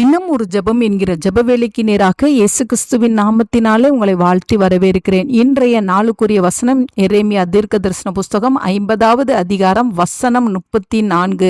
இன்னும் ஒரு ஜெபம் என்கிற ஜெப வேலைக்கு நேராக இயேசு கிறிஸ்துவின் நாமத்தினாலே உங்களை வாழ்த்தி வரவேற்கிறேன். இன்றைய நாளுக்குரிய வசனம் எரேமியா தீர்க்கதரிசன புஸ்தகம் 50வது அதிகாரம் வசனம் 34.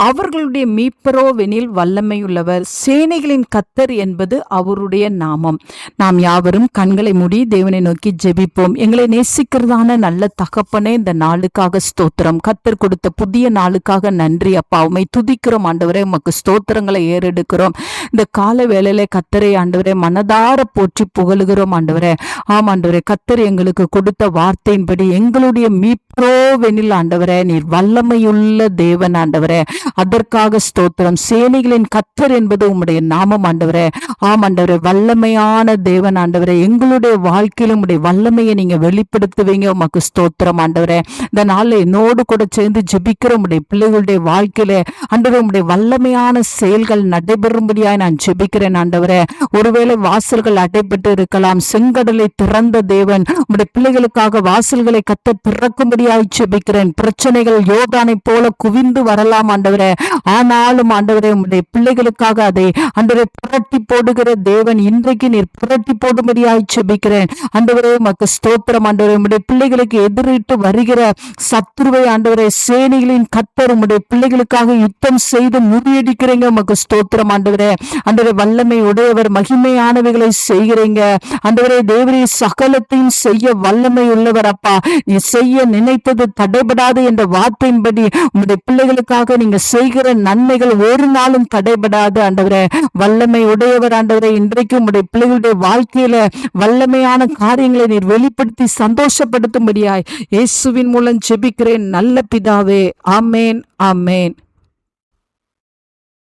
அவர்களுடைய மீட்பரோவெனில் வல்லமையுள்ளவர், சேனைகளின் கர்த்தர் என்பது அவருடைய நாமம். நாம் யாவரும் கண்களை மூடி தேவனை நோக்கி ஜெபிப்போம். எங்களை நேசிக்கிறதான நல்ல தகப்பனே, இந்த நாளுக்காக ஸ்தோத்திரம். கர்த்தர் கொடுத்த புதிய நாளுக்காக நன்றி அப்பா. உம்மை துதிக்கிறோம் ஆண்டவரே, உமக்கு ஸ்தோத்திரங்களை ஏறெடுக்கிறோம். இந்த கால வேளையில கர்த்தரை ஆண்டவரே மனதார போற்றி புகழுகிறோம் ஆண்டவரே. ஆமாண்டவரே, கர்த்தர் எங்களுக்கு கொடுத்த வார்த்தையின்படி எங்களுடைய மீட்பரோவெனில் ஆண்டவரே நீர் வல்லமையுள்ள தேவன் ஆண்டவரே, அதற்காக ஸ்தோத்திரம். சேனைகளின் கர்த்தர் என்பது உம்முடைய நாமம் ஆண்டவரே. ஆமாண்டவரே, வல்லமையான தேவன் ஆண்டவரே, எங்களுடைய வாழ்க்கையில உம்முடைய வல்லமையை நீங்க வெளிப்படுத்துவீங்க. உமக்கு ஸ்தோத்திரம் ஆண்டவரே. இந்த நாள்ல என்னோடு கூட சேர்ந்து ஜெபிக்கிற உம்முடைய பிள்ளைகளுடைய வாழ்க்கையில ஆண்டவரே உம்முடைய வல்லமையான செயல்கள் நடைபெறும்படியாய் நான் ஜெபிக்கிறேன் ஆண்டவரே. ஒருவேளை வாசல்கள் அடைபட்டு இருக்கலாம். செங்கடலை திறந்த தேவன் உம்முடைய பிள்ளைகளுக்காக வாசல்களை கத்த திறக்கும்படியாய் ஜெபிக்கிறேன். பிரச்சனைகள் யோர்தானை போல குவிந்து வரலாம் ஆண்டவரே. ஆனாலும் ஆண்டவரே உம்முடைய பிள்ளைகளுக்காக அதை ஆண்டவரே புரட்டி போடுகிற தேவன், இன்றைக்கு நீர் புரட்டி போடும்படியாய் ஜெபிக்கிறேன் ஆண்டவரே. உமக்கு ஸ்தோத்திரம் ஆண்டவரே. உம்முடைய பிள்ளைகளுக்கு எதிரிட்டு வருகிற சத்துருவை ஆண்டவரே சேனைகளின் கர்த்தர் உம்முடைய பிள்ளைகளுக்காக யுத்தம் செய்து முறியடிக்கிறீங்க. உமக்கு ஸ்தோத்திரம் ஆண்டவரே. ஆண்டவரே, வல்லமை உடையவர், மகிமையானவைகளை செய்கிறீங்க ஆண்டவரே. தேவரே சகலத்தையும் செய்ய வல்லமை உள்ளவர் அப்பா. நீ செய்ய நினைத்தது தடைபடாது என்ற வார்த்தையின்படி உம்முடைய பிள்ளைகளுக்காக நீங்க செய்கிற நன்மைகள் ஒரு நாளும் தடைபடாது ஆண்டவரே. வல்லமை உடையவர் ஆண்டவரே. இன்றைக்கு உம்முடைய பிள்ளைகளுடைய வாழ்க்கையில வல்லமையான காரியங்களை நீர் வெளிப்படுத்தி சந்தோஷப்படுத்தும்படியாய் இயேசுவின் மூலம் ஜெபிக்கிறேன் நல்ல பிதாவே. ஆமேன், ஆமேன்.